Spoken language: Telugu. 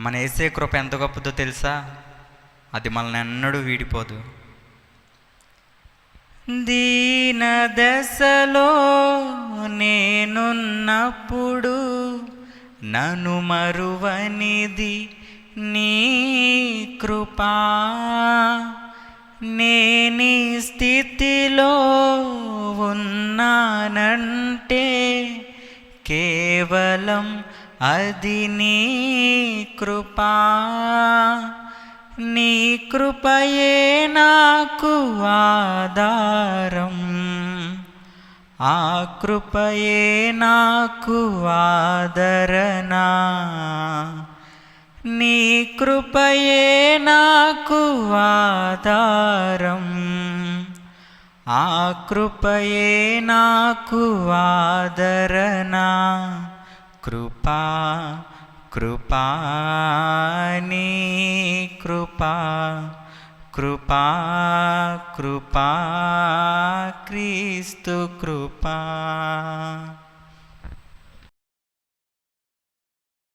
మన యేసే కృప ఎంత గొప్పదో తెలుసా? అది మనల్ని ఎన్నడూ వీడిపోదు. దీన దశలో నేనున్నప్పుడు నన్ను మరువనిది నీ కృపా. నేనీ స్థితిలో ఉన్నానంటే కేవలం అది నీ కృపా. నీ కృపయే నాకు ఆధారం, ఆ కృపయే నాకు ఆదరణ. నీ కృపయే నాకు ఆధారం, ఆ కృపయే నాకు ఆదరణ. కృపా కృపా నీ కృపా, కృపా కృపా క్రీస్తు కృపా.